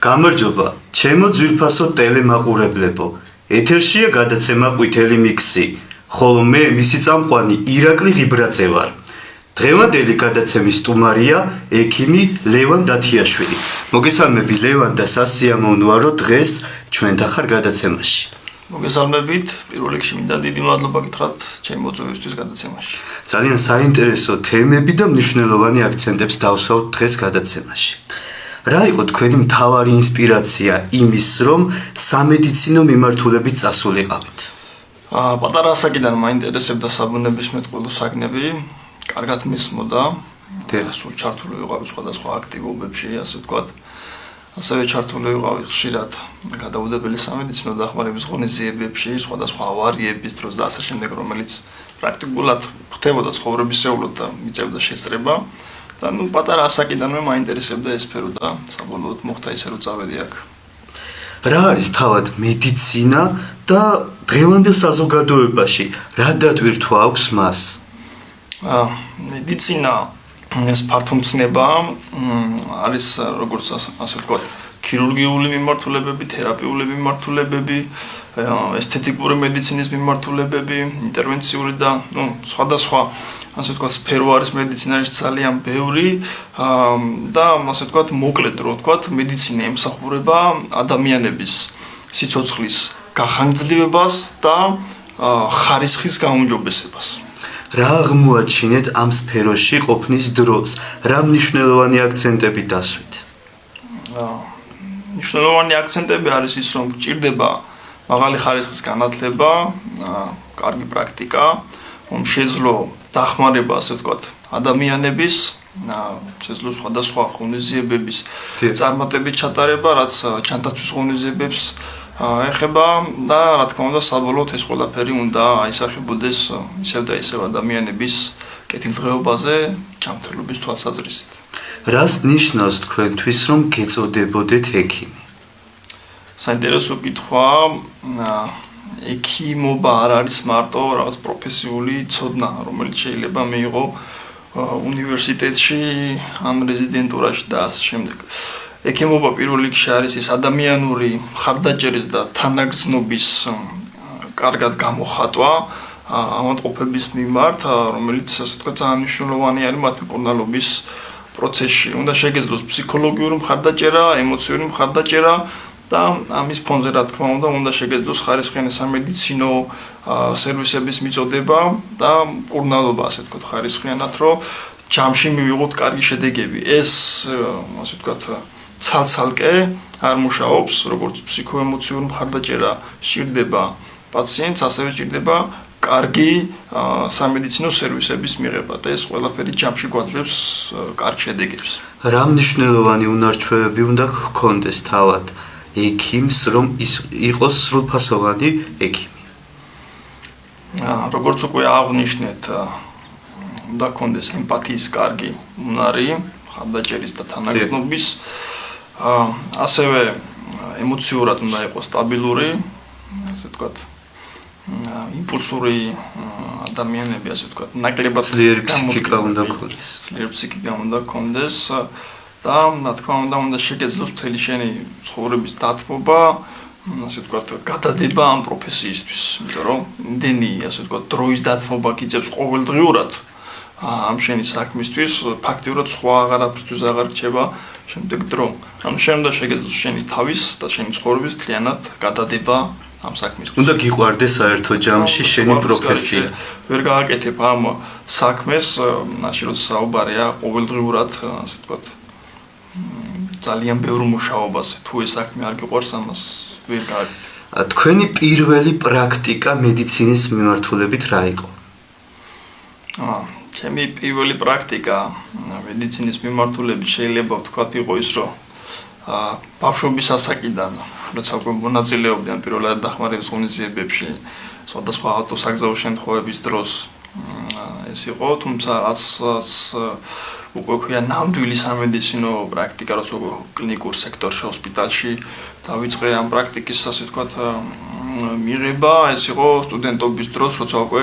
გამარჯობა, ჩემო ძვირფასო ტელემაყურებლებო. ეთერშია გადაცემა ყვითელი მიქსი, ხოლო მე მისი წამყვანი ირაკლი ღიბრაძე ვარ. დღევანდელი გადაცემის სტუმარია ექიმი ლევან დათიაშვილი. მოგესალმები ლევან და სასიამოვნოა რომ დღეს ჩვენთან ხარ გადაცემაში. მოგესალმებით, პირველ რიგში მინდა დიდი მადლობა გითხრათ ჩემი მოწვევისთვის გადაცემაში. ძალიან საინტერესო თემები და მნიშვნელოვანი აქცენტებს დავსვავთ დღეს გადაცემაში. რა იყო თქვენი მთავარი ინსპირაცია იმის, რომ სამედიცინო მიმართულებით წასულიყავით? პატარა ასაკიდან მაინტერესებდა საბუნებისმეტყველო საგნები, კარგად მისმოდა, სულ ჩართული ვიყავი სხვადასხვა აქტივობებში, ასე ვთქვათ. ასევე ჩართული ვიყავი ხშირად გადაუდებელი სამედიცინო დახმარების ღონისძიებებში, სხვადასხვა ავარიების დროს და ასე შემდეგ, რომელიც პრაქტიკულად ხდებოდა ცხოვრებისეულოდ და მიწევდა შესწრება. და პატარა ასაკიდანვე მაინტერესებდა ეს სფერო და საბოლოოდ მოხდა ისე რომ წავედი აქ. რა არის თავად მედიცინა და დღევანდელ საზოგადოებაში რა დატვირთვა აქვს მას? მედიცინა ეს ფართომცნება არის როგორც ასე ვთქვათ, ქირურგიული მიმართულებები, თერაპიული მიმართულებები, ესთეტიკური მედიცინის მიმართულებები, ინტერვენციული და სხვადასხვა ასე ვთქვათ სფერო არის მედიცინაში ძალიან ბევრი და ასე ვთქვათ მოკლედ რო ვთქვათ მედიცინა ემსახურება ადამიანების სიცოცხლის გახანგრძლივებას და ხარისხის გაუმჯობესებას. რა აღმოაჩინეთ ამ სფეროში ყოფნის დროს? რა მნიშვნელოვანი აქცენტები დასვით? მნიშვნელოვანი აქცენტები არის ის, რომ გჭირდება მაღალი ხარისხის განათლება, კარგი პრაქტიკა, რომ შეძლო დახმარება, ასე ვთქვათ, ადამიანების, შეძლო სხვადასხვა ღონისძიებების წარმატებით ჩატარება, რაც ჯანდაცვის ღონისძიებებს ეხება და რა თქმა უნდა, საბოლოოდ ეს ყველაფერი უნდა აისახებოდეს ისევ და ისევ ადამიანების კეთილდღეობაზე ჯანმრთელობის თვალსაზრისით. რას ნიშნავს თქვენთვის, რომ გეწოდებოდეთ ექიმი? საინტერესო კითხვა. ექიმობა არ არის მარტო რაღაც პროფესიული ცოდნა, რომელიც შეიძლება მიიღო უნივერსიტეტში ან რეზიდენტურაში და ასე შემდეგ. ექიმობა პირველ რიგში არის ის ადამიანური მხარდაჭერის და თანაგრძნობის კარგად გამოხატვა ავადმყოფების მიმართ, რომელიც ასე ვთქვათ ძალიან მნიშვნელოვანი არის მათი მკურნალობის პროცესში. უნდა შეგეძლოს ფსიქოლოგიური მხარდაჭერა, ემოციური მხარდაჭერა და ამის ფონზე რა თქმა უნდა შეგეძლოს ხარისხიანი სამედიცინო სერვისების მიწოდება და მკურნალობა, ასე ვთქვათ, ხარისხიანად, რომ ჯამში მივიღოთ კარგი შედეგები. ეს ასე ვთქვათ ცალ-ცალკე არ მუშაობს, როგორც ფსიქოემოციური მხარდაჭერა სჭირდება პაციენტს, ასევე სჭირდება კარგი სამედიცინო სერვისების მიღება და ეს ყველაფერი ჯამში გვაძლევს კარგ შედეგებს. რა მნიშვნელოვანი უნარჩვევები უნდა ჰქონდეს თავად ექიმს, რომ იყოს სრულფასოვანი ექიმი? როგორც უკვე აღვნიშნეთ, უნდა ჰქონდეს ემპათიის კარგი უნარი, მხარდაჭერის და თანაგრძნობის, ასევე ემოციურად უნდა იყოს სტაბილური, ასე ვთქვათ, იმპულსური ადამიანები, ასე ვთქვათ, ნაკლებად ძლიერი ფსიქიკა უნდა ჰქონდეს. ძლიერი ფსიქიკა უნდა ჰქონდეს და რა თქმა უნდა შეგეძლოს მთელი შენი ცხოვრების დათმობა, ასე ვთქვათ, გადადება ამ პროფესიისთვის, იმიტომ რომ იმდენი, ასე ვთქვათ, დროის დათმობა გიწევს ყოველდღიურად ამ შენი საქმისთვის, ფაქტიურად სხვა აღარაფრისთვის აღარ რჩება შემდეგ დრო. ანუ შენ უნდა შეგეძლოს შენი თავის და შენი ცხოვრების მთლიანად გადადება ამ საქმისთვის. უნდა გიყვარდეს საერთო ჯამში შენი პროფესია. ვერ გააკეთებ ამ საქმეს, მაშინ როცა საუბარია ყოველდღიურად, ასე ვთქვათ, ძალიან ბევრ მუშაობაზე. თუ ეს საქმე არ გიყვარს, ამას ვერ გააკეთებ. თქვენი პირველი პრაქტიკა მედიცინის მიმართულებით რა იყო? ჩემი პირველი პრაქტიკა მედიცინის მიმართულებით შეიძლება ვთქვათ იყო ის, რომ ბავშვობის ასაკიდან, როცა უკვე მონაწილეობდი ამ პირველად დახმარების ღონისძიებებში, სხვადასხვა ავტოსაგზაო შემთხვევების დროს ეს იყო, თუმცა რაც უკვე ქვია ნამდვილი სამედიცინო პრაქტიკა, როცა კლინიკურ სექტორში, ჰოსპიტალში დავიწყე ამ პრაქტიკის, ასე ვთქვათ, მიღება, ეს იყო სტუდენტობის დროს, როცა უკვე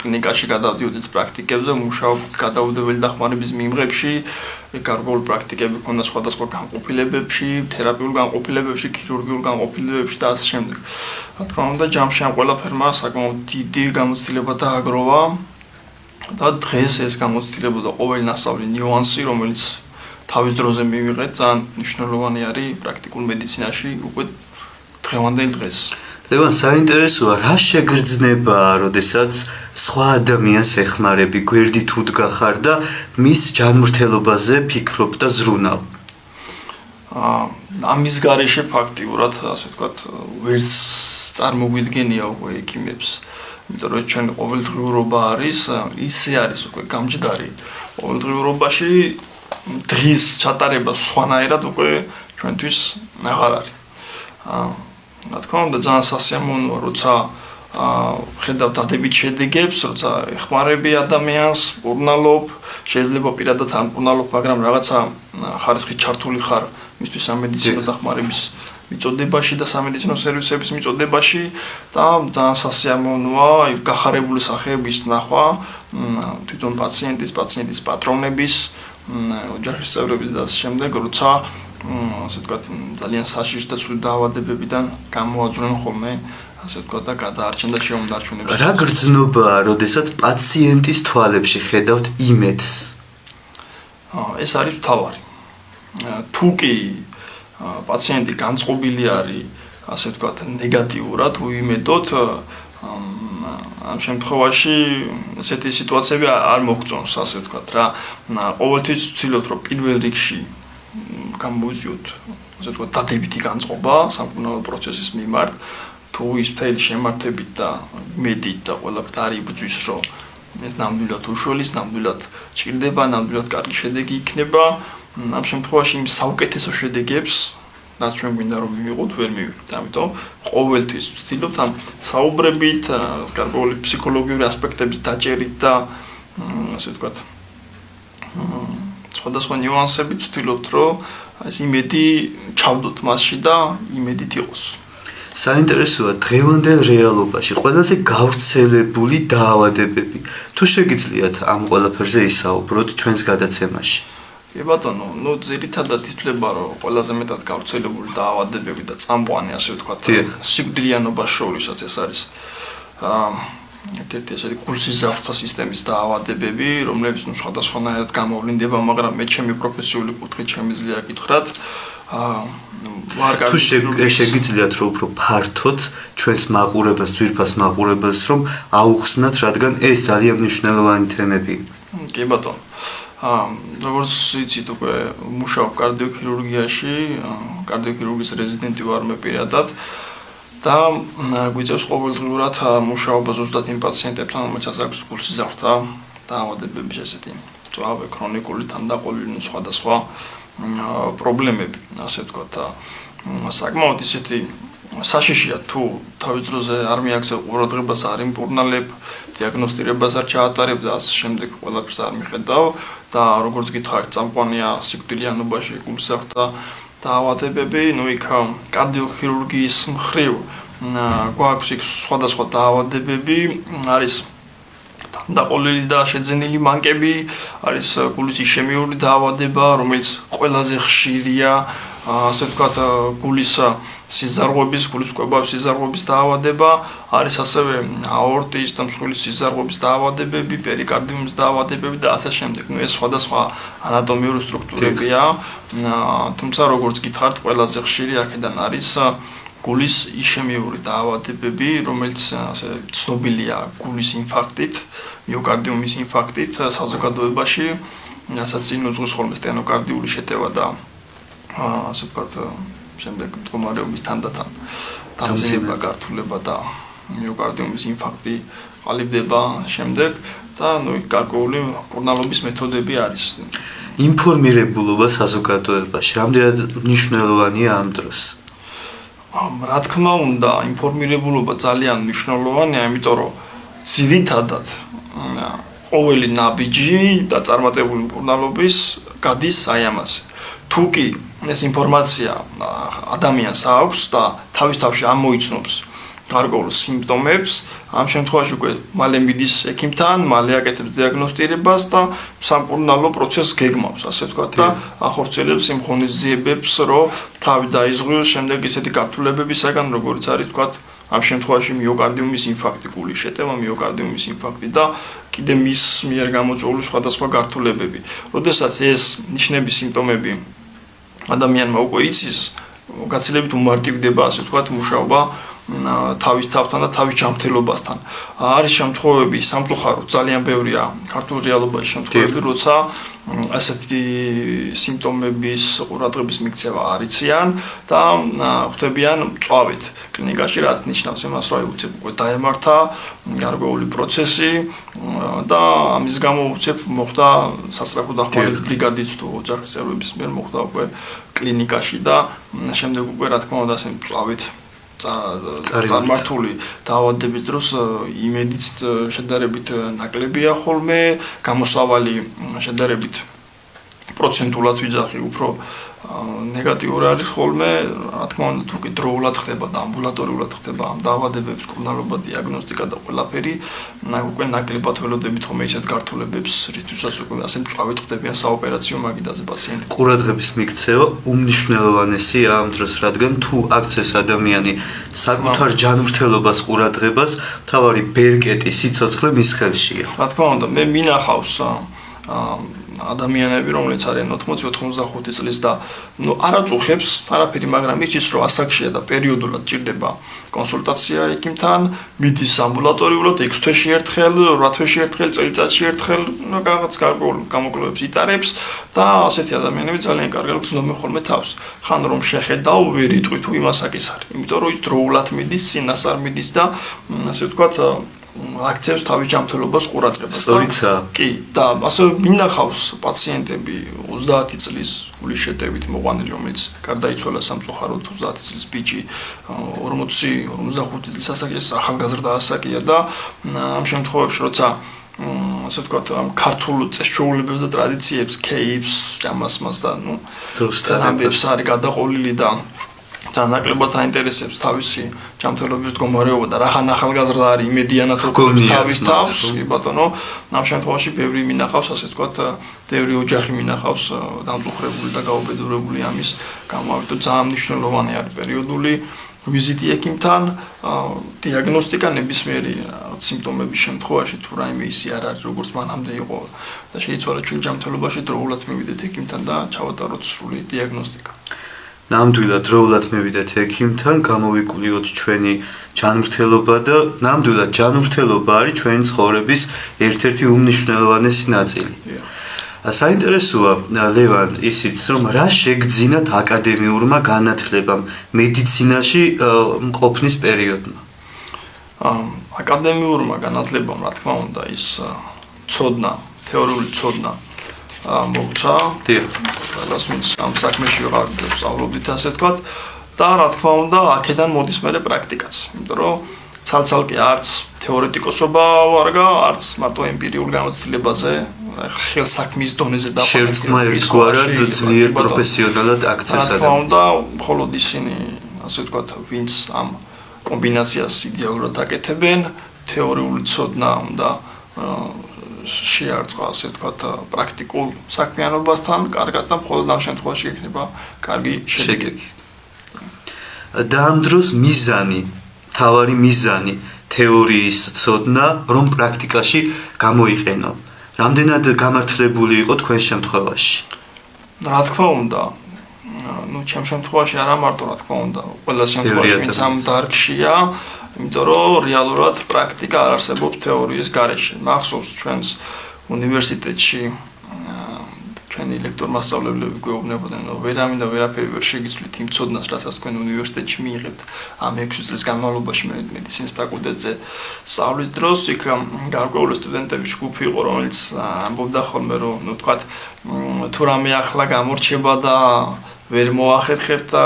კლინიკაში გადავდიოდით პრაქტიკებზე, მუშაობდით გადაუდებელი დახმარების მიმღებში, გარკვეული პრაქტიკები ქონდა სხვადასხვა განყოფილებებში, თერაპიულ განყოფილებებში, ქირურგიულ განყოფილებებში და ასე შემდეგ. რა თქმა უნდა, ჯამში ამ ყველაფერმა საკმაოდ დიდი გამოცდილება დააგროვა და დღეს ეს გამოცდილება და ყოველი ნასწავლი ნიუანსი, რომელიც თავის დროზე მივიღეთ, ძალიან მნიშვნელოვანი არის პრაქტიკულ მედიცინაში უკვე დღევანდელ დღეს. ლევან, საინტერესოა, რა შეგრძნებაა, როდესაც სხვა ადამიანს ეხმარები, გვერდით უდგა ხარ და მის ჯანმრთელობაზე ფიქრობ და ზრუნავ. ამის გარეშე ფაქტიურად, ასე ვთქვათ, ვერც წარმოგვიდგენია უკვე ექიმებს. იმიტომ რომ ჩვენი ყოველდღიურობა არის, ისე არის უკვე გამჯდარი. ყოველდღიურობაში დღის ჩატარება სხვანაირად უკვე ჩვენთვის აღარ არის. რა თქმა უნდა, ძალიან სასიამოვნოა, როცა ხედავ დადებით შედეგებს, როცა ეხმარები ადამიანს, მკურნალობ, შეიძლება პირადად არ მკურნალობ, მაგრამ რაღაცა ხარისხით ჩართული ხარ მისთვის სამედიცინო დახმარების მიწოდებაში და სამედიცინო სერვისების მიწოდებაში და ძალიან სასიამოვნოა გახარებული სახეების ნახვა თვითონ პაციენტის პატრონების, ოჯახის წევრების და ასე შემდეგ, როცა ასე ვთქვათ, ძალიან საშიში და ცუდი დაავადებებიდან გამოაძვრენ ხოლმე, ასე ვთქვათ, და გადაარჩენ და შეუმდარჩუნებს. რა გრძნობაა, როდესაც პაციენტის თვალებში ხედავთ იმედს? ეს არის მთავარი. თუ კი პაციენტი განწყობილი არის, ასე ვთქვათ, ნეგატიურად, უიმედოდ, ამ შემთხვევაში ესეთი სიტუაციები არ მოგწონს, ასე ვთქვათ, რა. ყოველთვის ვცდილობთ, რომ პირველ რიგში გამოვიზიოთ, ასე ვთქვათ, დადებითი განწყობა სამკურნალო პროცესის მიმართ, თუ ის მთელი შემართებით და მედით და ყველაფრით არ იბრძვის, რომ ეს ნამდვილად უშველის, ნამდვილად ჭირდება, ნამდვილად კარგი შედეგი იქნება, ამ შემთხვევაში იმ საუკეთესო შედეგებს, რაც ჩვენ გვინდა რომ მივიღოთ, ვერ მივიღებთ. ამიტომ ყოველთვის ვცდილობთ ამ საუბრებით, გარკვეული ფსიქოლოგიური ასპექტების დაჭერით და ასე ვთქვათ, სხვადასხვა ნიუანსებით ვცდილობთ, რომ ეს იმედი ჩავდოთ მასში და იმედით იყოს. საინტერესოა, დღევანდელ რეალობაში ყველაზე გავრცელებული დაავადებები. თუ შეგიძლიათ ამ ყველაფერზე ისაუბროთ ჩვენს გადაცემაში. კი ბატონო, ძირითადად ითვლება, რომ ყველაზე მეტად გავრცელებული დაავადებები და წამყვანი, ასე ვთქვათ, სიკვდილიანობას შორისაც ეს არის ერთ-ერთი ესეთი გულსიზარდთა სისტემის დაავადებები, რომლებიც სხვადასხვანაირად გამოვლინდება, მაგრამ მე ჩემი პროფესიული კუთხით შემიძლია გითხრათ, თუ შეგიძლიათ რომ უფრო ფართოდ ჩვენს მაყურებელს, ძვირფას მაყურებელს რომ აუხსნათ, რადგან ეს ძალიან მნიშვნელოვანი თემები. კი ბატონო. როგორც იცით, უკვე მუშაობ კარდიოქირურგიაში, კარდიოქირურგიის რეზიდენტი ვარ მე პირადად და გვიწევს ყოველდღიურად მუშაობა ზუსტად იმ პაციენტებთან, რომელსაც აქვს გულსიზარდთა დაავადებების ესეთი მწვავე, ქრონიკული თანდაყოლილი სხვადასხვა პრობლემები, ასე ვთქვათ, საკმაოდ ისეთი საშიშია თუ თავის დროზე არ მიაქცევ ყურადღებას, არ იმკურნალებ, დიაგნოსტირებას არ ჩაატარებ და ასე შემდეგ ყველაფერს არ მიხედავ და როგორც გითხარით, წამყვანია სიკვდილიანობაში გულსიზარდთა დაავადებები, იქ კარდიოქირურგიის მხრივ გვაქვს იქ სხვადასხვა დაავადებები, არის თანდაყოლილი და შეძენილი მანკები, არის გულის იშემიური დაავადება, რომელიც ყველაზე ხშირია, ასე ვთქვათ, გულის სიზარღვების, გულის კვებავის სიზარღვების დაავადება, არის ასევე აორტის და მსხვილი სიზარღვების დაავადებები, პერიკარდიუმის დაავადებები და ასე შემდეგ. ეს სხვადასხვა ანატომიური სტრუქტურებია, თუმცა როგორც გითხარით, ყველაზე ხშირი აქედან არის გულის იშემიური დაავადებები, რომელიც ასე ცნობილია გულის ინფარქტით, მიოკარდიუმის ინფარქტით საზოგადოებაში, რასაც წინ უძღვის ხოლმე სტენოკარდიული შეტევა და ასე ვთქვათ, შემდეგ მდგომარეობის თანდათან დამძიმება, გართულება და მიოკარდიუმის ინფარქტი ყალიბდება შემდეგ და გარკვეული მკურნალობის მეთოდები არის. ინფორმირებულობა საზოგადოებაში რამდენად მნიშვნელოვანია ამ დროს? რა თქმა უნდა, ინფორმირებულობა ძალიან მნიშვნელოვანია, იმიტომ რომ ძირითადად ყოველი ნაბიჯი და წარმატებული მკურნალობის გადის აი ამაზე. თუ კი ეს ინფორმაცია ადამიანს აქვს და თავის თავში ამოიცნობს გარკვეულ სიმპტომებს, ამ შემთხვევაში უკვე მალე მიდის ექიმთან, მალე აკეთებს დიაგნოსტირებას და სამკურნალო პროცესს გეგმავს, ასე ვთქვათ და ახორციელებს იმ ღონისძიებებს, რომ თავი დაიზღვის, შემდეგ ისეთი გართულებებისაგან, როგორც არის ვთქვათ, ამ შემთხვევაში მიოკარდიუმის ინფარქტი, გულის შეტევა, მიოკარდიუმის ინფარქტი და კიდე მის მიერ გამოწვეული სხვადასხვა გართულებები. როდესაც ეს ნიშნები, სიმპტომები ადამიანმა უკვე იცის, გაცილებით უმარტივდება, ასე ვთქვათ, მუშაობა თავის თავთან და თავის ჯანმრთელობასთან. არის შემთხვევები, სამწუხაროდ ძალიან ბევრია ქართულ რეალობაში შემთხვევები, როცა ასეთი სიმპტომების ყურადღების მიქცევა არ იციან და ხვდებიან მწვავედ კლინიკაში, რაც ნიშნავს იმას, რომ უცებ უკვე დაემართა გარკვეული პროცესი და ამის გამო უცებ მოხდა სასწრაფო დახმარების ბრიგადით თუ ოჯახის წევრების მიერ მოხდა უკვე კლინიკაში და შემდეგ უკვე რა თქმა უნდა ასე მწვავედ წარმართული დაავადების დროს იმედიც შედარებით ნაკლებია ხოლმე, გამოსავალი შედარებით პროცენტულად ვიძახი უფრო ნეგატიური არის ხოლმე, რა თქმა უნდა თუ კი დროულად ხდება და ამბულატორიულად ხდება ამ დაავადებების მკურნალობა, დიაგნოსტიკა და ყველაფერი, უკვე ნაკლებად ველოდებით ხოლმე ისეთ გართულებებს, რითვისაც უკვე ასე მწვავედ ხდებიან საოპერაციო მაგიდაზე პაციენტები. ყურადღების მიქცევა უმნიშვნელოვანესია ამ დროს, რადგან თუ აქცევს ადამიანი საკუთარ ჯანმრთელობას ყურადღებას, თავარი ბერკეტი, სიცოცხლე მის ხელშია. რა თქმა უნდა, მე მინახავს ადამიანები, რომლებიც არიან 80-85 წლის და არ აწუხებს არაფერი, მაგრამ იცის, რომ ასაკშია და პერიოდულად ჭირდება კონსულტაცია ექიმთან, მიდის ამბულატორიულად 6 თვეში ერთხელ, 8 თვეში ერთხელ, წელიწადში ერთხელ, რაღაც გარკვეულ გამოკვლევებს იტარებს და ასეთი ადამიანები ძალიან კარგად გრძნობენ ხოლმე თავს. ხან რომ შეხედავ, ვერ იტყვი თუ იმასაკის არის, იმიტომ რომ ის დროულად მიდის, წინასწარ მიდის და ასე ვთქვათ აქცევს თავის ჯანმრთელობას ყურადღებას. სწორიცაა. კი, და ასევე მინახავს პაციენტები 30 წლის გულის შეტევით მოყვანილი, რომელიც გარდაიცვალა სამწუხაროდ 30 წლის ბიჭი, 40-55 წლის ასაკის ახალგაზრდა ასაკია და ამ შემთხვევებში როცა ასე ვთქვათ, ამ ქართულ წესჩვეულებებს და ტრადიციებს, კეიფს, ამას და ამბებს არის გადაყოლილი და ძალიან ნაკლებად აინტერესებს თავისი ჯანმრთელობის მდგომარეობა და რახან ახალგაზრდა არის იმედიანად როგორც თავის თავს, კი ბატონო, ამ შემთხვევაში ბევრი მინახავს, ასე ვთქვათ, ბევრი ოჯახი მინახავს დამწუხრებული და გაუბედურებული ამის გამო, ამიტომ ძალიან მნიშვნელოვანი არის პერიოდული ვიზიტი ექიმთან, დიაგნოსტიკა ნებისმიერი სიმპტომების შემთხვევაში თუ რაიმე ისი არ არის, როგორც მანამდე იყო და შეიცვალა ჩვენი ჯანმრთელობაში, დროულად მივიდეთ ექიმთან და ჩავატაროთ სრული დიაგნოსტიკა. ნამდვილად დროულად მივიდეთ ექიმთან, გამოვიკვლიოთ ჩვენი ჯანმრთელობა და ნამდვილად ჯანმრთელობა არის ჩვენი ცხოვრების ერთ-ერთი უმნიშვნელოვანესი ნაწილი. საინტერესოა ლევან ისიც, რომ რა შეგძინათ აკადემიურმა განათლებამ მედიცინაში მყოფნის პერიოდმა? აკადემიურმა განათლებამ, რა თქმა უნდა, ის ცოდნა, თეორიული ცოდნა მოგცა, ყველას ვინც ამ საქმეში ვარ სწავლობდით, ასე ვთქვათ, და რა თქმა უნდა, აქედან მოდის მერე პრაქტიკაც, იმიტომ რომ ცალ-ცალკე არც თეორეტიკოსობა ვარგა, არც მარტო ემპირიულ გამოცდილებაზე, ხელსაქმის დონეზე შერწყმა ერთგვარად ძლიერ პროფესიონალად აქცევს ადამიანს. რა თქმა უნდა, მხოლოდ ისინი, ასე ვთქვათ, ვინც ამ კომბინაციას იდეალურად აკეთებენ, თეორიული ცოდნა უნდა შეარწყა, ასე ვთქვათ, პრაქტიკულ საქმიანობასთან, კარგად და მხოლოდ ამ შემთხვევაში ექნება კარგი შედეგი. და ამ დროს მიზანი, თავარი მიზანი, თეორიის ცოდნა, რომ პრაქტიკაში გამოიყენო. რამდენად გამართლებული იყო თქვენ შემთხვევაში? რა თქმა უნდა, ჩემ შემთხვევაში არა მარტო, რა თქმა უნდა, ყველა შემთხვევაში ვინც ამ დარგშია, იმიტომ რომ რეალურად პრაქტიკა არ არსებობს თეორიის გარეშე. მახსოვს ჩვენს უნივერსიტეტში ჩვენი ლექტორ-მასწავლებლები გვეუბნებოდნენ, რომ ვერავინ და ვერაფერი ვერ შეგიცვლით იმ ცოდნას, რასაც თქვენ უნივერსიტეტში მიიღებთ ამ 6 წლის განმავლობაში მედიცინის ფაკულტეტზე სწავლის დროს. იქ გარკვეული სტუდენტების ჯგუფი იყო, რომელიც ამბობდა ხოლმე, რომ ნუ თქვათ, თუ რამე ახლა გამორჩება და ვერ მოახერხებთ და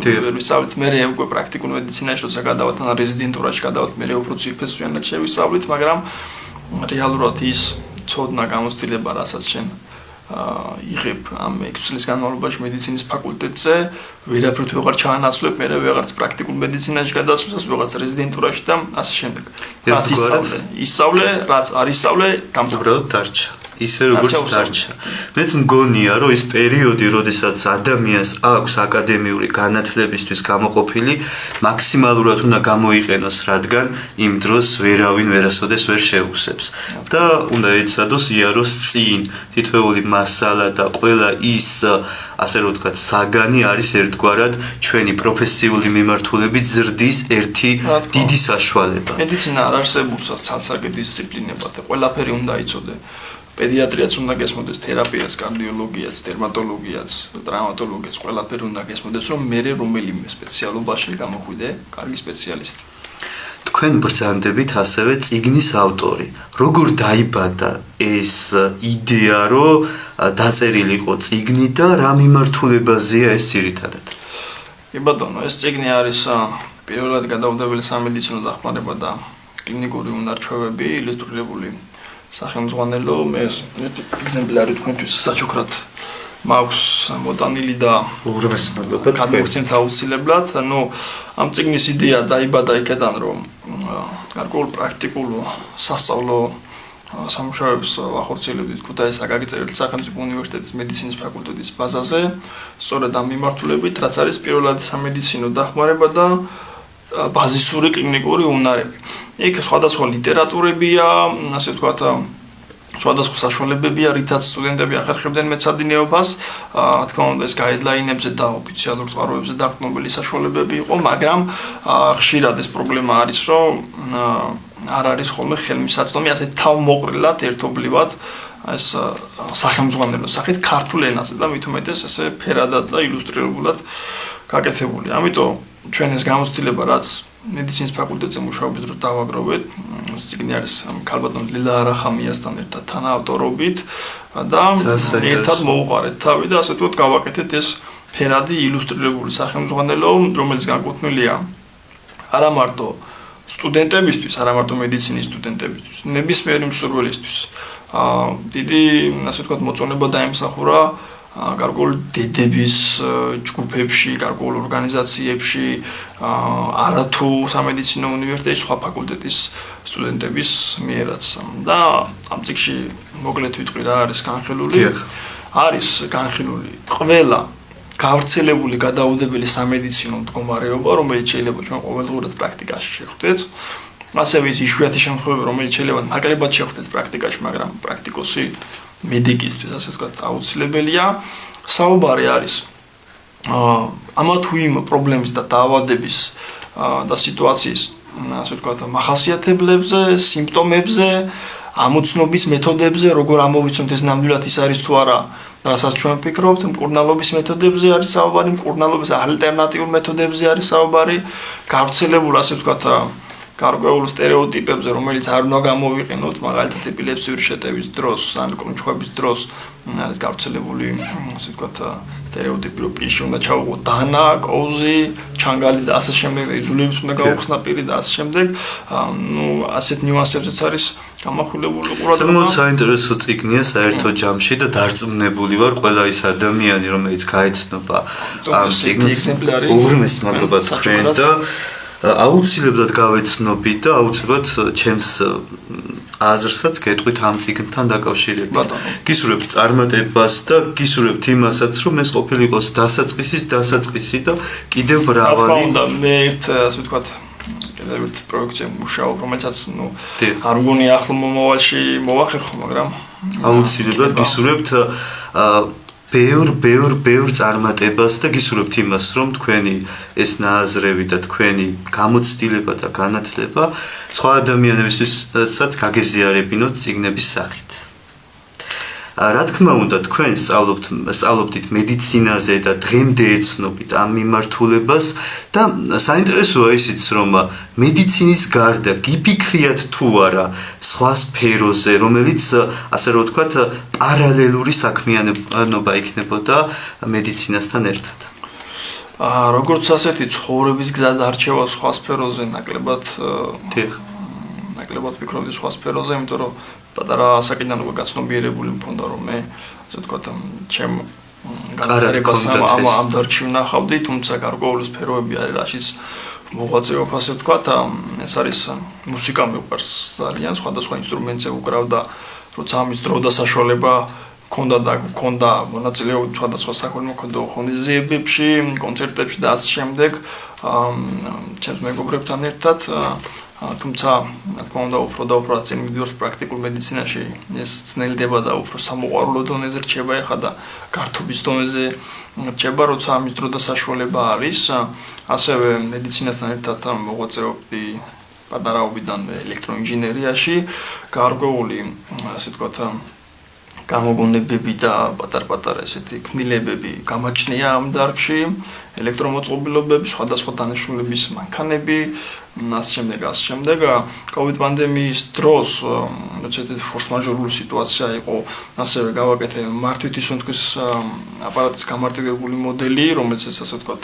ვერ ვისწავლით, მერე უკვე პრაქტიკულ მედიცინაში როცა გადავალთ ან რეზიდენტურაში გადავალთ, მერე უფრო ძირფესვიანად შევისწავლით, მაგრამ რეალურად ის ცოდნა გამოცდილება, რასაც შენ იღებ ამ 6 წლის განმავლობაში მედიცინის ფაკულტეტზე, ვერაფრით ვეღარ ჩაანაცვლებ, მე ვეღარც პრაქტიკულ მედიცინაში გადასვლას, ვეღარც რეზიდენტურაში და ასე შემდეგ. რაც ისწავლე, რაც არ ისწავლე, უბრალოდ დარჩა. ისე როგორც დარჩა. მეც მგონია, რომ ის პერიოდი, როდესაც ადამიანს აქვს აკადემიური განათლებისთვის გამოყოფილი, მაქსიმალურად უნდა გამოიყენოს, რადგან იმ დროს ვერავინ ვერასოდეს ვერ შეუხსებს. და უნდა ეცადოს იაროს წინ თითოეული მასალა და ყველა ის, ასე რომ ვთქვათ, საგანი არის ერთგვარად ჩვენი პროფესიული მიმართულებით ზრდის ერთი დიდი საშუალება. მედიცინა არ არსებობს ცალსარგე დისციპლინებად და ყველაფერი უნდა იცოდე. პედიატრიაც უნდა გესმოდეს, თერაპიას, კარდიოლოგიაც, დერმატოლოგიაც, ტრავმატოლოგიაც, ყველაფერი უნდა გესმოდეს, რომ მე რომელიმე სპეციალობაში გამოხვიდე კარგი სპეციალისტი. თქვენ ბრძანდებით ასევე წიგნის ავტორი. როგორ დაიბადა ეს იდეა, რომ დაწერილიყო წიგნი და რა მიმართულებაზეა ეს ძირითადად? კი ბატონო, ეს წიგნი არის პირველად გადაუდებელი სამედიცინო დახმარება და კლინიკური უნარჩვევები ილუსტრირებული სახელმძღვანელო, მე ერთი ეგზემპლარი თქვენთვის საჩუქრად მაქვს მოტანილი და უღრმესმადლობა გადმოგცემთ აუცილებლად. ანუ ამ წიგნის იდეა დაიბადა იქედან, რომ გარკვეულ პრაქტიკულ სასწავლო სამუშაოებს ახორციელებდით ქუთაისის აკაკი წერეთლის სახელმწიფო უნივერსიტეტის მედიცინის ფაკულტეტის ბაზაზე, სწორედ ამ მიმართულებით, რაც არის პირველადი სამედიცინო დახმარება და ბაზისური კლინიკური უნარები. იქ სხვადასხვა ლიტერატურებია, ასე ვთქვათ, სხვადასხვა საშუალებებია, რითაც სტუდენტები ახერხებდნენ მეცადინეობას, რა თქმა უნდა, ეს გაიდლაინებზე და ოფიციალურ წყაროებზე დაყრდნობილი საშუალებები იყო, მაგრამ ხშირად ეს პრობლემა არის, რომ არ არის ხოლმე ხელმისაწვდომი ასეთ თავმოყრილად ერთობლივად ეს სახელმძღვანელო სახით ქართულ ენაზე და მით უმეტეს ესე ფერადად და ილუსტრირებულად გაკეთებული. ამიტომ ჩვენ ეს გამოცდილება, რაც მედიცინის ფაკულტეტზე მუშაობის დროს დავაგროვეთ, წიგნი არის ქალბატონ ლილა არახამიასთან ერთად თანაავტორობით და ერთად მოვუყარეთ თავი და ასე ვთქვათ გავაკეთეთ ეს ფერადი ილუსტრირებული სახელმძღვანელო, რომელიც განკუთვნილია არა მარტო სტუდენტებისთვის, არა მარტო მედიცინის სტუდენტებისთვის, ნებისმიერი მსურველისთვის. დიდი, ასე ვთქვათ, მოწონება დაემსახურა გარკვეულ დედების ჯგუფებში, გარკვეულ ორგანიზაციებში, არათუ სამედიცინო უნივერსიტეტის სხვა ფაკულტეტის სტუდენტების მიერაც. და ამ წიგნში მოკლედ ვიტყვი რა არის განხილული. არის განხილული ყველა გავრცელებული გადაუდებელი სამედიცინო მდგომარეობა, რომელიც შეიძლება ჩვენ ყოველდღურად პრაქტიკაში შეხვდეთ. ასევე ის იშვიათი შემთხვევები, რომელიც შეიძლება ნაკლებად შეხვდეთ პრაქტიკაში, მაგრამ პრაქტიკოსი მედიკისთვის, ასე ვთქვათ, აუცილებელია. საუბარი არის ამა თუ იმ პრობლემის და დაავადების და სიტუაციის, ასე ვთქვათ, მახასიათებლებზე, სიმპტომებზე, ამოცნობის მეთოდებზე, როგორ ამოვიცნოთ ეს ნამდვილად ის არის თუ არა, რასაც ჩვენ ვფიქრობთ, მკურნალობის მეთოდებზე არის საუბარი, მკურნალობის ალტერნატიულ მეთოდებზე არის საუბარი, გავრცელებულ, ასე ვთქვათ, გარკვეულ სტერეოტიპებზე, რომელიც არ უნდა გამოვიყენოთ, მაგალითად ეპილეფსიური შეტევის დროს, ან კონჩხვების დროს არის გავრცელებული, ასე ვთქვათ, სტერეოტიპი, რომ პირში უნდა ჩაუღოთ დანა, კოუზი, ჩანგალი და ასე შემდეგ, და იძულებით უნდა გაუხსნა პირი და ასე შემდეგ. ნუ ასეთ ნიუანსებზეც არის გამახვილებული ყურადღება. საკმაოდ საინტერესო წიგნია საერთო ჯამში და დარწმუნებული ვარ, ყველა ის ადამიანი, რომელიც გაეცნობა ამ წიგნის უღრმესმადლობა თქვენ და აუცილებლად გავეცნობით და აუცილებლად ჩემს აზრსაც გეტყვით ამ წიგნთან დაკავშირებით. გისურვებთ წარმატებას და გისურვებთ იმასაც, რომ ეს ყოფილიყოს დასაწყისი და კიდევ მრავალი. მე ასე ვთქვათ, კიდევ ერთ პროექტზე მუშაობ, რომელსაც არ მგონია ახლო მომავალში მოვახერხო, მაგრამ აუცილებლად გისურვებთ ბევრ წარმატებას და გისურვებთ იმას, რომ თქვენი ეს ნააზრევი და თქვენი გამოცდილება და განათლება სხვა ადამიანებისთვისაც გაგეზიარებინოთ წიგნების სახით. რა თქმა უნდა, თქვენ სწავლობთ მედიცინაზე და დღემდე ეცნობით ამ მიმართულებას და საინტერესოა ისიც, რომ მედიცინის გარდა გიფიქრიათ თუ არა სხვა სფეროზე, რომელიც ასე რომ ვთქვათ, პარალელური საქმიანობა იქნებოდა მედიცინასთან ერთად. როგორც ასეთი ცხოვრების გზა დარჩევა სხვა სფეროზე ნაკლებად ვფიქრობდი სხვა სფეროზე, იმიტომ რომ პატარა ასაკიდან უკვე გაცნობიერებული მქონდა რომ მე ასე ვთქვათ ჩემ განვითარებას ამ დარგში ვნახავდი, თუმცა გარკვეული სფეროები არის რაშიც მოღვაწეობ ასე ვთქვათ, ეს არის მუსიკა მიყვარს ძალიან, სხვადასხვა ინსტრუმენტზე უკრავდა, როცა ამის დრო და საშუალება ქონდა მონაწილეობა სხვადასხვა საქველმოქმედო ღონისძიებებში, კონცერტებში და ასე შემდეგ, ჩემს მეგობრებთან ერთად, თუმცა რა თქმა უნდა უფრო წინ მივიდივართ პრაქტიკულ მედიცინაში, ეს ძნელდება და უფრო სამოყვარულო დონეზე რჩება ეხლა და გართობის დონეზე რჩება, როცა ამის დრო და საშუალება არის, ასევე მედიცინასთან ერთად მოღვაწეობდი პატარაობიდან ელექტროინჟინერიაში, გარკვეული ასე ვთქვათ გამოგონებები და პატარ-პატარა ესეთი ქმნილებები გამაჩნია ამ დარგში, ელექტრომოწყობილობები, სხვადასხვა დანიშნულების მანქანები, ასე შემდეგ. COVID პანდემიის დროს, როცა ესეთი ფორს-მაჟორული სიტუაცია იყო, ასევე გავაკეთე მართვით ისუნთქვის აპარატის გამარტივებული მოდელი, რომელიც ასე ვთქვათ,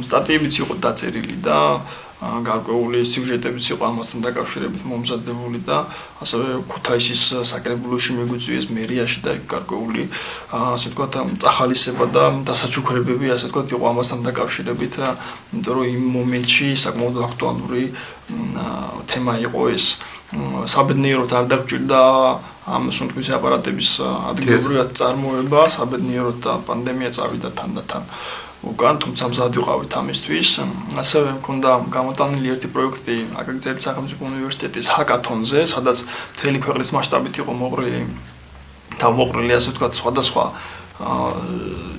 სტატიებიც იყო დაწერილი და გარკვეული სიუჟეტებიც იყო ამასთან დაკავშირებით მომზადებული და ასევე ქუთაისის საკრებულოში მიგვიწვიეს მერიაში და გარკვეული ასე ვთქვათ წახალისება და დასაჩუქრებები ასე ვთქვათ იყო ამასთან დაკავშირებით, იმიტომ რომ იმ მომენტში საკმაოდ აქტუალური თემა იყო ეს. საბედნიეროდ არ დაგჭირდა ამ სუნთქვის აპარატების ადგილობრივად წარმოება, საბედნიეროდ და პანდემია წავიდა თანდათან. უკან, თუმცა მზად ვიყავით ამისთვის. ასევე მქონდა გამოტანილი ერთი პროექტი აკაკი სახელმწიფო უნივერსიტეტის ჰაკათონზე, სადაც მთელი ქვეყნის მასშტაბით იყო მოყრილი ასე ვთქვათ სხვადასხვა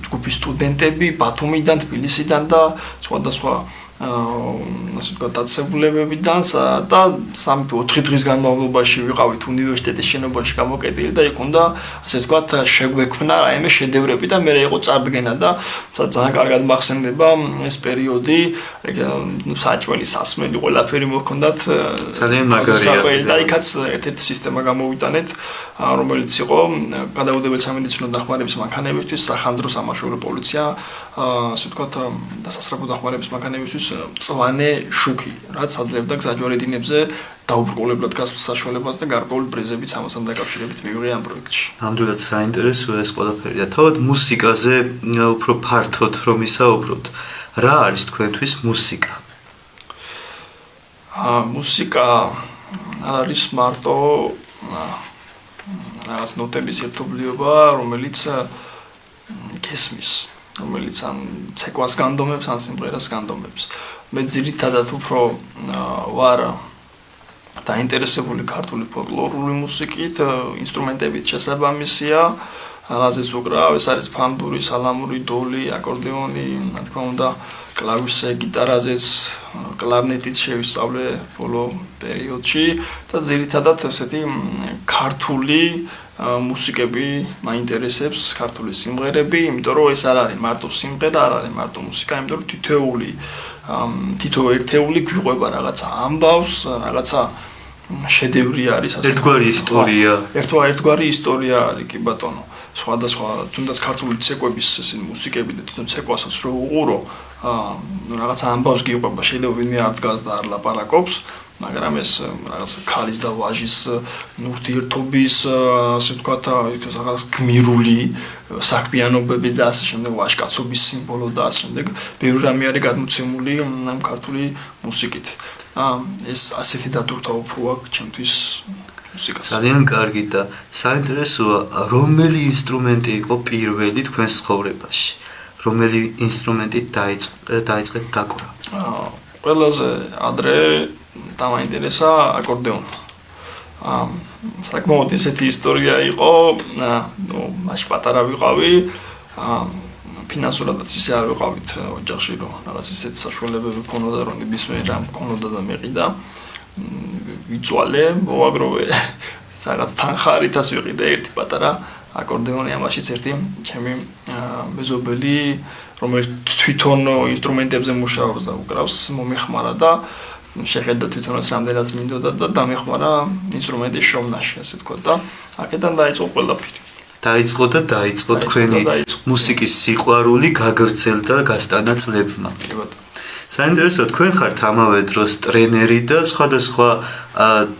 ჯგუფის სტუდენტები ბათუმიდან, თბილისიდან და სხვადასხვა ასე ვთქვათ დაწესებულებებიდან და 3-4 დღის განმავლობაში ვიყავით უნივერსიტეტის შენობაში გამოკეტილი და იქ უნდა ასე ვთქვათ შეგვექმნა რაიმე შედევრები და მე იყო წარდგენა და ძალიან კარგად მახსენდება ეს პერიოდი, საჭმელი, სასმელი, ყველაფერი მოქონდათ ძალიან მაგარია და იქაც ერთ-ერთი სისტემა გამოვიტანეთ, რომელიც იყო გადაუდებელი სამედიცინო დახმარების მანქანებისთვის, სახანძრო სამაშველო პოლიცია, ასე ვთქვათ დასასწრაფო დახმარების მანქანებისთვის წვანე შუქი, რაც აძლევდა გზაჯვარედინებზე დაუბრკოლებლად გასვლის საშუალებას და გარკვეული პრიზებიც ამასთან დაკავშირებით მივიღე ამ პროექტში. ნამდვილად საინტერესოა ეს ყველაფერი და თავად მუსიკაზე უფრო ფართოდ რომ ისაუბროთ, რა არის თქვენთვის მუსიკა? მუსიკა არ არის მარტო რაღაც ნოტების ერთობლიობა, რომელიც გესმის, რომელიც ან ცეკვას განდომებს, ან სიმღერას განდომებს. მე ძირითადად უფრო ვარ დაინტერესებული ქართული ფოლკლორული მუსიკით, ინსტრუმენტებით შესაბამისია, რაღაცის უკრავ, ეს არის ფანდური, სალამური, დოლი, აკორდეონი, რა თქმა უნდა, კლავიშზე, გიტარაზეც, კლარნეტით შევისწავლე ბოლო პერიოდში და ძირითადად ესეთი ქართული მუსიკები მაინტერესებს, ქართული სიმღერები, იმიტომ რომ ეს არ არის მარტო სიმღერა, არ არის მარტო მუსიკა, იმიტომ რომ თითო ერთეული გვიყვება რაღაცა ამბავს, რაღაცა შედევრი არის, ასე ერთგვარი ისტორია. ერთგვარი ისტორია არის, კი ბატონო. სხვადასხვა თუნდაც ქართული ცეკვების ესენი მუსიკები და თვითონ ცეკვასაც რო უყურო, რაღაცა ამბავს გიყვება, შეიძლება ვინმე არ დგას და არ ლაპარაკობს, მაგრამ ეს რაღაც ქალის და ვაჟის ურთიერთობის, ასე ვთქვათ, რაღაც გმირული საქმიანობების და ასე შემდეგ, ვაჟკაცობის სიმბოლო და ასე შემდეგ, ბევრი რამე არის გადმოცემული ამ ქართული მუსიკით. ეს ასეთი დატვირთვა უფრო აქვს ჩემთვის მუსიკას. ძალიან კარგი და საინტერესოა, რომელი ინსტრუმენტი იყო პირველი თქვენს ცხოვრებაში? რომელი ინსტრუმენტით დაიწყეთ დაკვრა? ყველაზე ადრე დამაინტერესა აკორდეონი. საკმაოდ ისეთი ისტორია იყო, მაშინ პატარა ვიყავი, ფინანსურადაც ისე არ ვიყავით ოჯახში, რომ რაღაც ისეთი საშუალებები ქონოდა, რომ ნებისმიერ რამ ქონოდა და მეყიდა. ვიწვალე, მოვაგროვე, რაღაც თანხარითაც ვიყიდე ერთი პატარა აკორდეონი, ამაშიც ერთი ჩემი მეზობელი, რომელიც თვითონ ინსტრუმენტებზე მუშაობს და უკრავს, მომეხმარა და შეხედა თვითონაც რამდენად მინდოდა და დამეხმარა ინსტრუმენტის შოვნაში, ასე ვთქვათ და აქედან დაიწყო ყველაფერი. დაიწყო თქვენი მუსიკის სიყვარული გაგრძელდა გასტანა წლებმა. საინტერესო თქვენ ხართ ამავე დროს ტრენერი და სხვადასხვა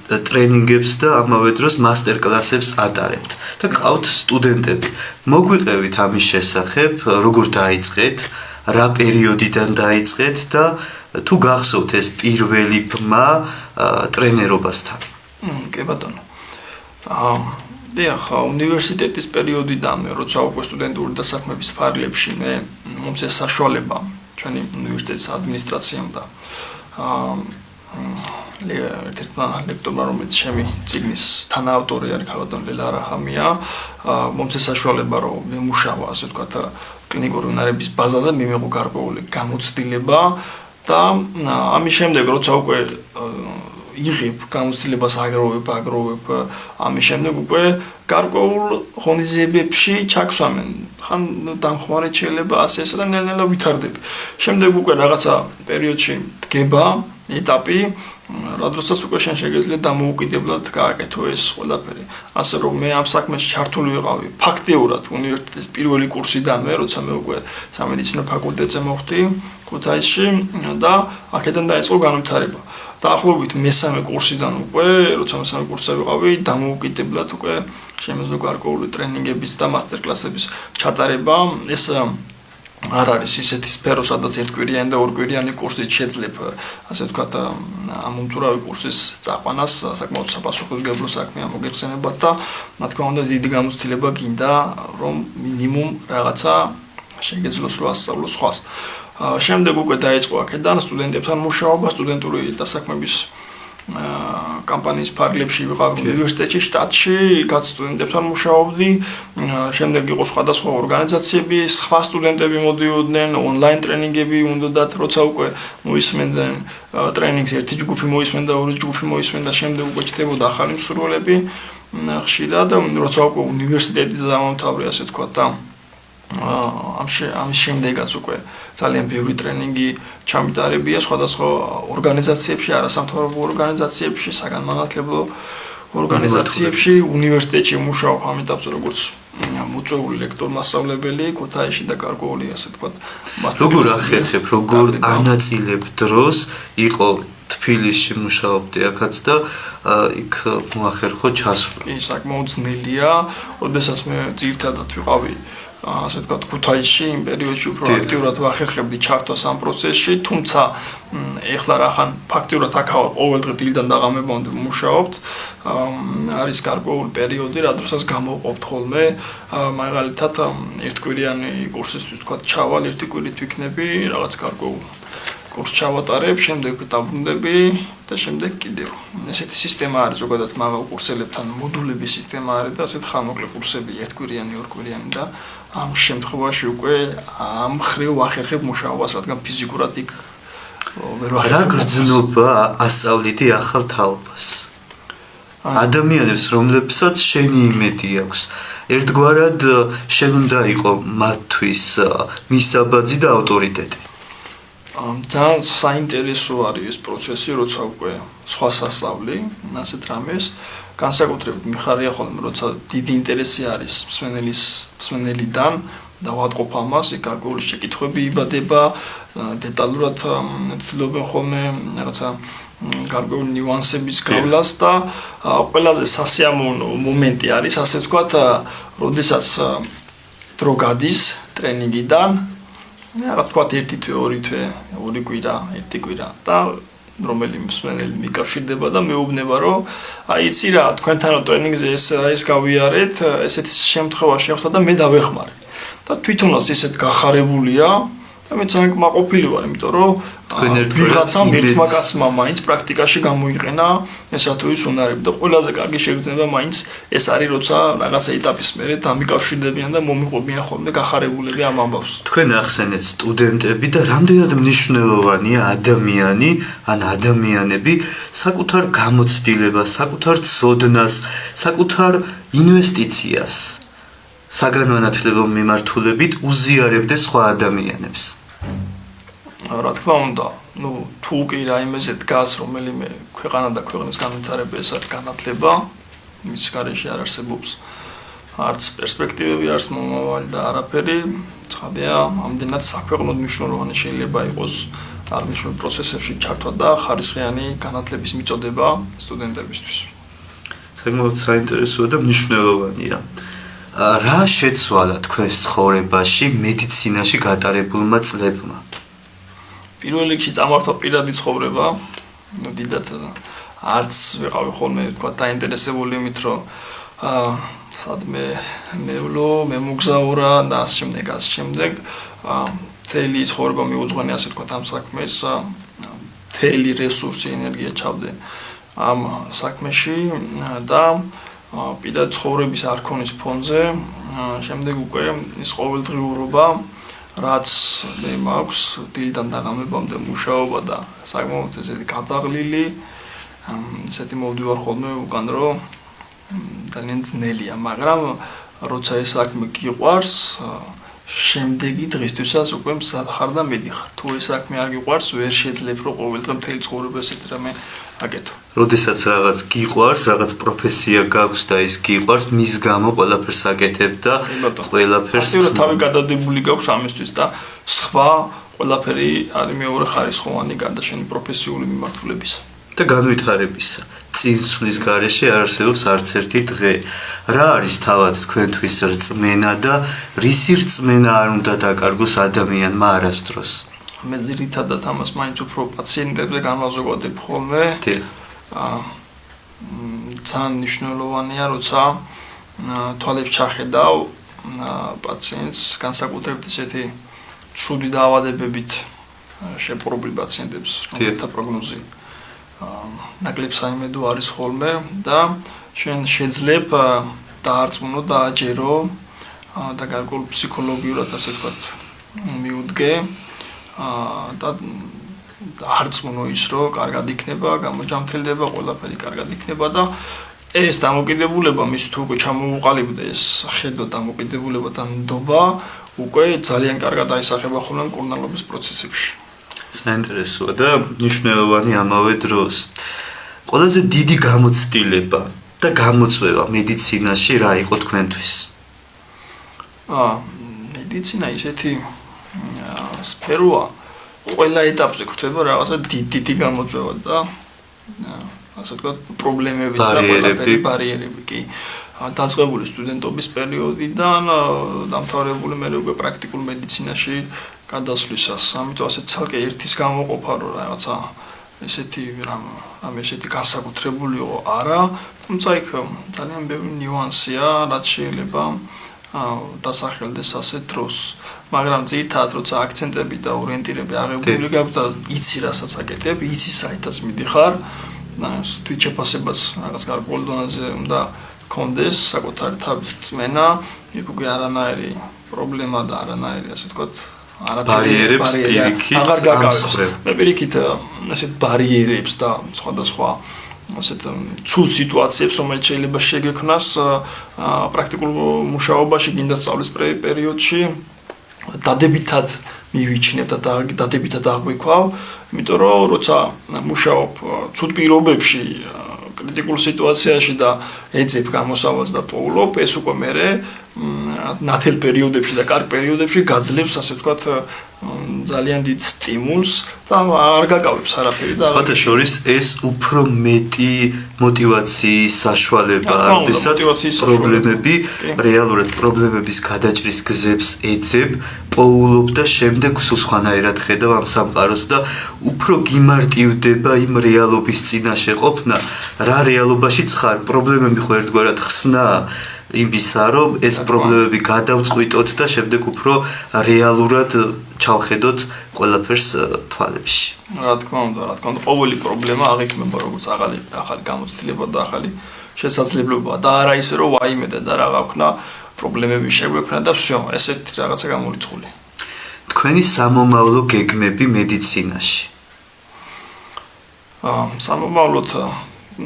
ტრენინგებს და ამავე დროს მასტერკლასებს ატარებთ და გყავთ სტუდენტები. მოგვიყევით ამის შესახებ, როგორ დაიწყეთ, რა პერიოდიდან დაიწყეთ და თუ გახსოვთ ეს პირველი ბმა ტრენერობასთან. კი ბატონო. დიახ, უნივერსიტეტის პერიოდიდანვე, როცა უკვე სტუდენტური დასაქმების ფარგლებში მე მომცე საშუალება ჩვენი უნივერსიტეტის ადმინისტრაციამ და ერთ-ერთმა ლექტორმა, რომელიც ჩემი წიგნის თანაავტორი არის, ქალბატონ ლელა არახამია, მომცე საშუალება რომ მემუშავა, ასე ვთქვათ, კლინიკური უნარების ბაზაზე, მიმეყო გარკვეული გამოცდილება და ამის შემდეგ, როცა უკვე იღებ გამოცდილებას აგროვებ, ამის შემდეგ უკვე გარკვეულ ღონისძიებებში ჩაგვსვამენ. ხან დამხმარე შეიძლება ასე და ნელ-ნელა ვითარდები. შემდეგ უკვე რაღაცა პერიოდში დგება ეტაპი, რა დროსაც უკვე შენ შეგეძლია დამოუკიდებლად გააკეთო ეს ყველაფერი. ასე რომ მე ამ საქმეში ჩართული ვიყავი ფაქტიურად უნივერსიტეტის პირველი კურსიდანვე, როცა მე უკვე სამედიცინო ფაკულტეტზე მოხვდი ქუთაისში და აქედან დაიწყო განვითარება. დაახლოებით მესამე კურსიდან უკვე, როცა მესამე კურსზე ვიყავი, დამოუკიდებლად უკვე შემეძლო გარკვეული ტრენინგების და მასტერკლასების ჩატარება. ეს არ არის ისეთი სფერო, სადაც ერთკვირიანი და ორკვირიანი კურსით შეძლებ, ასე ვთქვათ, ამ უმწურავი კურსის წაყვანას, საკმაოდ საპასუხისმგებლო საქმეა მოგეხსენებათ და რა თქმა უნდა დიდი გამოცდილება გინდა, რომ მინიმუმ რაღაცა შეგეძლოს რო ასწავლოს სხვას. შემდეგ უკვე დაიწყო აქედან სტუდენტებთან მუშაობა, სტუდენტური დასაქმების კამპანიის ფარგლებში ვიყავ უნივერსიტეტში, შტატში, იქაც სტუდენტებთან მუშაობდი. შემდეგ იყო სხვადასხვა ორგანიზაციები, სხვა სტუდენტები მოდიოდნენ, ონლაინ ტრენინგები უნდათ, როცა უკვე მოისმენდნენ ტრენინგს, ერთი ჯგუფი მოისმენდა, ორი ჯგუფი მოისმენდა, შემდეგ უკვე ჩდებოდა ახალი მსურველები. ხშირად, როცა უკვე უნივერსიტეტის დამამთავრე, ასე ვთქვათ და ამის შემდეგაც უკვე ძალიან ბევრი ტრენინგი ჩამიტარებია სხვადასხვა ორგანიზაციებში, არასამთავრობო ორგანიზაციებში, საგანმანათლებლო ორგანიზაციებში, უნივერსიტეტში მუშაობ ამ ეტაპზე როგორც მოწვეული ლექტორ-მასწავლებელი ქუთაისში და გარკვეული, ასე ვთქვათ, როგორ ახერხებ, როგორ ანაწილებ დროს იყო თბილისში მუშაობდი აქაც და იქ მოახერხო ჩასვლა. კი, საკმაოდ ძნელია, როდესაც მე ძირითადად ვიყავი ასე ვთქვათ, ქუთაისში იმ პერიოდში უფრო აქტიურად ვახერხებდი ჩართვას ამ პროცესში, თუმცა ეხლა რახან ფაქტიურად აქ ყოველდღე დილიდან დაღამებამდე მუშაობთ, არის გარკვეული პერიოდი, რა დროსაც გამოვყოფთ ხოლმე, მაგალითად ერთკვირიანი კურსისთვის ვთქვათ, ჩავალ ერთი კვირით ვიქნები, რაღაც გარკვეულ კურსს ჩავატარებ, შემდეგ დაბრუნდები და შემდეგ კიდევ. ესეთი სისტემა არის ზოგადად მაღალ კურსელებთან, მოდულების სისტემა არის და ასეთ ხანმოკლე კურსები ერთკვირიანი, ორკვირიანი და ამ შემთხვევაში უკვე ამ ხრივ ვახერხებ მუშაობას, რადგან ფიზიკურად იქ ვერ ვახერხებ. რა გრძნობა ასწავლიდი ახალ თაობას? ადამიანებს, რომლებსაც შენი იმედი აქვს, ერთგვარად შენ უნდა იყო მათთვის მისაბაძი და ავტორიტეტი. ძალიან საინტერესო არის ეს პროცესი, როცა უკვე სხვა სასწავლი, ასეთ რამეს, განსაკუთრებით მიხარია ხოლმე, როცა დიდი ინტერესი არის მსმენელიდან და ვატყობ ამას, იქ გარკვეული შეკითხვები იბადება, დეტალურად ცდილობენ ხოლმე რაღაცა გარკვეული ნიუანსების გავლას და ყველაზე სასიამოვნო მომენტი არის, ასე ვთქვათ, როდესაც დრო გადის ტრენინგიდან რა ვთქვათ, ერთი თვე, ორი თვე, ორი კვირა, ერთი კვირა და რომელიმე მსმენელი მიკავშირდება და მეუბნება, რომ აი იცი რა, თქვენთან ტრენინგზე ეს გავიარეთ, ესეთ შემთხვევა შეხვდა და მე დავეხმარე. და თვითონაც ისეთ გახარებულია და მე ძალიან კმაყოფილი ვარ, იმიტომ რომ ვიღაცამ ერთმა კაცმა მაინც პრაქტიკაში გამოიყენა ესა თუ ის უნარები და ყველაზე კარგი შეგრძნება მაინც ეს არის, როცა რაღაცა ეტაპის მერე დამიკავშირდებიან და მომიყვებიან ხოლმე გახარებულები ამ ამბავს. თქვენ ახსენეთ სტუდენტები და რამდენად მნიშვნელოვანია ადამიანი, ან ადამიანები საკუთარ გამოცდილებას, საკუთარ ცოდნას, საკუთარ ინვესტიციას საგანმანათლებლო მიმართულებით უზიარებდეს სხვა ადამიანებს. რა თქმა უნდა, თუ კი რაიმეზე დგას რომელიმე ქვეყანა და ქვეყნის განვითარება, ეს არის განათლება, მის გარეშე არ არსებობს არც პერსპექტივები, არც მომავალი და არაფერი. ცხადია, ამდენად საქვეყნოდ მნიშვნელოვანი შეიძლება იყოს აღნიშნულ პროცესებში ჩართვა და ხარისხიანი განათლების მიწოდება სტუდენტებისთვის. საკმაოდ საინტერესოა და მნიშვნელოვანია. რა შეცვალა თქვენს ცხოვრებაში მედიცინაში გატარებულმა წლებმა? პირველ რიგში წამართვა პირადი ცხოვრება, დიდად არც ვიყავი ხოლმე თქვა დაინტერესებული იმით, რომ სადმე მევლო, მემუგზაურა და ამ შემდეგ მთელი ცხოვრება მიუძღვენი ასე თქვა ამ საქმეს, მთელი რესურსი, ენერგია ჩავდე ამ საქმეში და პირადი ცხოვრების არქონის ფონზე შემდეგ უკვე ის ყოველდღიურობა რაც მე მაქვს დილიდან დაღამებამდე მუშაობა და საკმაოდ ესეთი გადაღლილი ესეთი მოვდივარ ხოლმე უკან რომ ძალიან ძნელია, მაგრამ როცა ეს საქმე გიყვარს შემდეგი დღისთვისაც უკვე მზად ხარ და მიდიხარ. თუ ეს საქმე არ გიყვარს, ვერ შეძლებ რომ ყოველდღე მთელი ცხოვრება ესეთ რამე აკეთო. როდესაც რაღაც გიყვარს, რაღაც პროფესია გაქვს და ის გიყვარს, მის გამო ყველაფერს აკეთებ და ყველაფერს თავი გადადებული გაქვს ამისთვის და სხვა ყველაფერი არის მეორე ხარისხოვანი გარდა შენი პროფესიული მიმართულებისა. და განვითარებისა. წინსვლის გარეშე არ არსებობს არც ერთი დღე. რა არის თავად თქვენთვის რწმენა და რისი რწმენა არ უნდა დაკარგოს ადამიანმა არასდროს? მე ძირითადად ამას მაინც უფრო პაციენტებზე განვაზოგადებ ხოლმე. ძალიან მნიშვნელოვანია, როცა თვალებს ჩახედავ პაციენტს განსაკუთრებით ესეთი ცუდი დაავადებებით შეპყრობილ პაციენტებს, რომელთა პროგნოზი ნაკლებ საიმედო არის ხოლმე და შენ შეძლებ დაარწმუნო და აჯერო და გარკვეულ ფსიქოლოგიურად ასე ვთქვათ მიუდგე და არწმუნო ის რომ კარგად იქნება, გამოჯამთელდება, ყველაფერი კარგად იქნება და ეს დამოკიდებულება მის თუ უკვე ჩამოუყალიბდა ეს ხედო დამოკიდებულება და ნდობა უკვე ძალიან კარგად აისახება ხოლმე მკურნალობის პროცესებში. საინტერესოა და მნიშვნელოვანი ამავე დროს. ყველაზე დიდი გამოცდილება და გამოწვევა მედიცინაში რა იყო თქვენთვის? მედიცინა ისეთი სფეროა, ყველა ეტაპზე გვხვდება რაღაცა დიდი გამოწვევა და ასე ვთქვათ პრობლემებიც და ყველაფერი ბარიერები კი. დაწყებული სტუდენტობის პერიოდიდან დამთავრებული მე უკვე პრაქტიკულ მედიცინაში გადასვლისას. ამიტომ ასე ცალკე ერთის გამოყოფა რომ რაღაცა ესეთი ესეთი განსაკუთრებული იყო არა, თუმცა იქ ძალიან ბევრი ნიუანსია, რაც შეიძლება დასახელდეს ასეთ დროს. მაგრამ ძირითადად როცა აქცენტები და ორიენტირები აღებული გაქვს და იცი რასაც აკეთებ, იცი საითაც მიდიხარ, თვითშეფასებას რაღაც გარკვეულ დონეზე უნდა კონდეს საკუთარი თავის რწმენა, იქ უკვე არანაირი პრობლემა და არანაირი ასე ვთქვათ ბარიერებს პირიქით აღარ გაკავებს. მე პირიქით ასეთ ბარიერებს და სხვადასხვა ასეთ ცუდ სიტუაციებს, რომელიც შეიძლება შეგექმნას პრაქტიკულ მუშაობაში, გინდა სწავლის პერიოდში, დადებითად მივიჩნევ და დადებითად აღვიქვავ, იმიტომ რომ როცა მუშაობ ცუდ პირობებში კრიტიკულ სიტუაციაში და ეძებ გამოსავალს და პოულობ, ეს უკვე მერე ნათელ პერიოდებში და კარგ პერიოდებში გაძლევს ასე ვთქვათ ძალიან დიდ სტიმულს და არ გაკავებს არაფერი და სხვათა შორის ეს უფრო მეტი მოტივაციის საშუალებაა, როდესაც პრობლემები რეალურად პრობლემების გადაჭრის გზებს ეძებ, პოულობ და შემდეგ სულ სხვანაირად ხედავ ამ სამყაროს და უფრო გიმარტივდება იმ რეალობის წინაშე ყოფნა, რა რეალობაშიც ხარ, პრობლემები ხო ერთგვარად ხსნაა იმისა, რომ ეს პრობლემები გადავწყვიტოთ და შემდეგ უფრო რეალურად ჩავხედოთ ყველაფერს თვალებში. რა თქმა უნდა, ყოველი პრობლემა აღიქმება როგორც ახალი გამოცდილება და ახალი შესაძლებლობა და არა ისე რომ ვაიმედე და რა გაქვნა პრობლემები შეგვექმნა და всё, ესეთი რაღაცა გამორიცხული. თქვენი სამომავლო გეგმები მედიცინაში. სამომავლოდ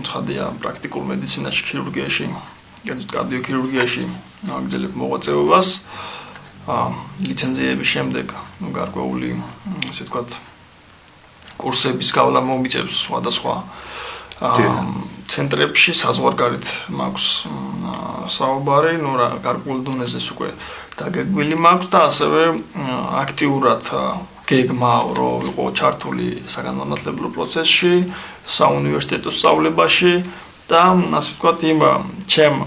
ცხადია პრაქტიკულ მედიცინაში, ქირურგიაში, კარდიოქირურგიაში აგრძელებ მოღვაწეობას. ლიცენზიების შემდეგ გარკვეული ასე ვთქვათ კურსების გავლა მომიწევს სხვადასხვა ცენტრებში საზღვარგარეთ მაქვს საუბარი, ნუ რა გარკვეულ დონეზე უკვე დაგეგმილი მაქვს და ასევე აქტიურად გეგმავ, რომ ვიყო ჩართული საგანმანათლებლო პროცესში, საუნივერსიტეტო სწავლებაში და ასე ვთქვათ, იმ ჩემ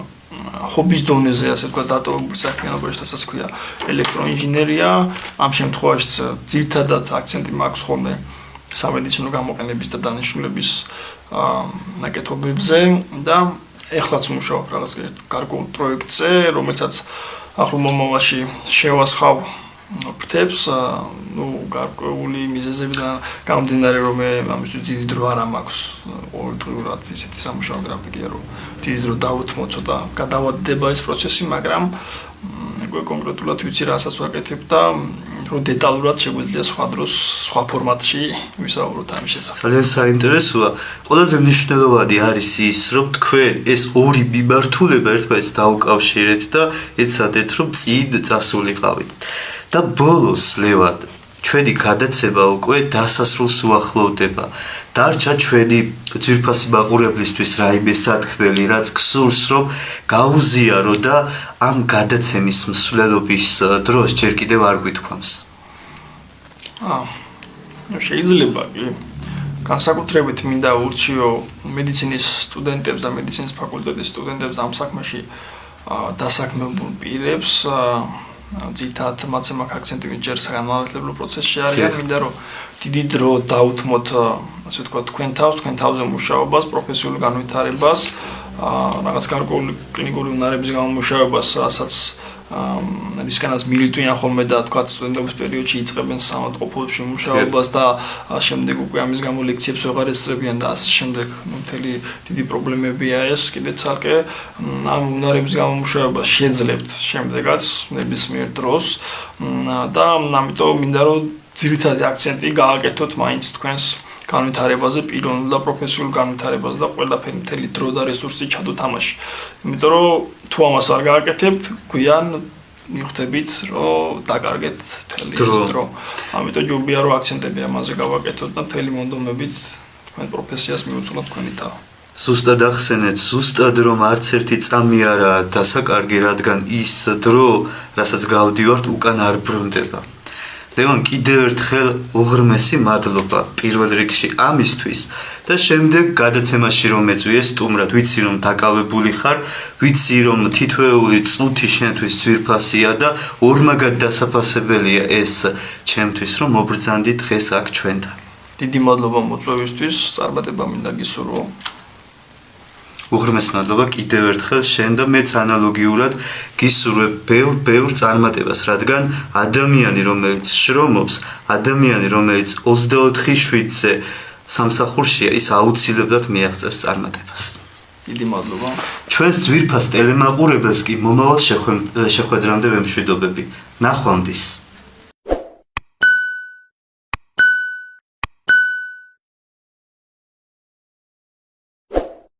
ჰობის დონეზე, ასე ვთქვათ, დატოვებული საქმიანობაში, რასაც ქვია ელექტროინჟინერია, ამ შემთხვევაში ძირითადად აქცენტი მაქვს ხოლმე სამედიცინო გამოყენების და დანიშნულების ნაკეთობებზე და ეხლაც მუშაობ რაღაც გარკვეულ პროექტზე, რომელსაც ახლო მომავალში შევასხავ ფრთებს, ნუ გარკვეული მიზეზებიდან გამომდინარე, რომ მე ამისთვის დიდი დრო არ მაქვს, ყოველდღიურად ისეთი სამუშაო გრაფიკია, რომ დიდი დრო დავუთმო, ცოტა გადავადდება ეს პროცესი, მაგრამ უკვე კონკრეტულად ვიცი, რასაც ვაკეთებ და რომ დეტალურად შეგვიძლია სხვა დროს, სხვა ფორმატში ვისაუბროთ ამის შესახებ. ძალიან საინტერესოა. ყველაზე მნიშვნელოვანი არის ის, რომ თქვენ ეს ორი მიმართულება ერთმანეთს დაუკავშირეთ და ეცადეთ, რომ წინ წასულიყავით. და ბოლოს ლევან, ჩვენი გადაცემა უკვე დასასრულს უახლოვდება. დარჩა ჩვენი ძვირფასი მაყურებლისთვის რაიმე სათქმელი, რაც გსურს, რომ გაუზიარო და ამ გადაცემის მსვლელობის დროს ჯერ კიდევ არ გვითქვამს. შეიძლება კი. განსაკუთრებით მინდა ურჩიო მედიცინის სტუდენტებს და მედიცინის ფაკულტეტის სტუდენტებს ამ საქმეში დასაქმებულ პირებს, ძირითადად მათზე მაქვს აქცენტი ვინჯერ საგანმანათლებლო პროცესში არიან, მინდა რომ დიდი დრო დავუთმოთ, ასე ვთქვათ, თქვენ თავზე მუშაობას, პროფესიულ განვითარებას, რაღაც გარკვეული კლინიკური უნარების გამომუშავებას, რასაც რისკანაც მილიტვიან ხოლმე და თქვათ სტუდენტობის პერიოდში იწყებენ სამავთყოფოებში მუშაობას და შემდეგ უკვე ამის გამო ლექციებს ვეღარ ესწრებიან და ასე შემდეგ, მთელი დიდი პრობლემებია ეს, კიდე ცალკე ამ უნარების გამომუშავებას შეძლებთ შემდეგაც ნებისმიერ დროს და ამიტომ მინდა რომ ძირითადი აქცენტი გააკეთოთ მაინც თქვენს განვითარებაზე, პიროვნულ და პროფესიულ განვითარებაზე და ყველაფერი მთელი დრო და რესურსი ჩადოთ ამაში. იმიტომ რომ თუ ამას არ გააკეთებთ, გვიან მიხვდებით, რომ დაკარგეთ მთელი ეს დრო. ამიტომ ჯობია რომ აქცენტები ამაზე გავაკეთოთ და მთელი მონდომებით თქვენ პროფესიას მიუძღოთ თქვენი თავი. ზუსტად ახსენეთ, ზუსტად რომ არც ერთი წამი არაა დასაკარგი, რადგან ის დრო, რასაც გავდივართ, უკან არ ბრუნდება. ლევან, კიდევ ერთხელ უღრმესი მადლობა პირველ რიგში ამისთვის და შემდეგ გადაცემაში რომ ეწვიე სტუმრად, ვიცი რომ დაკავებული ხარ, ვიცი რომ თითოეული წუთი შენთვის ძვირფასია და ორმაგად დასაფასებელია ეს ჩემთვის, რომ მობრძანდი დღეს აქ ჩვენთან. დიდი მადლობა მოწვევისთვის, წარმატება მინდა გისურვო. უღრმეს მადლობა კიდევ ერთხელ შენ და მეც ანალოგიურად გისურვებ ბევრ წარმატებას, რადგან ადამიანი, რომელიც შრომობს, ადამიანი, რომელიც 24/7-ზე სამსახურშია, ის აუცილებლად მიაღწევს წარმატებას. დიდი მადლობა. ჩვენს ძვირფას ტელემაყურებელს კი მომავალ შეხვედრამდე ვემშვიდობები. ნახვამდის.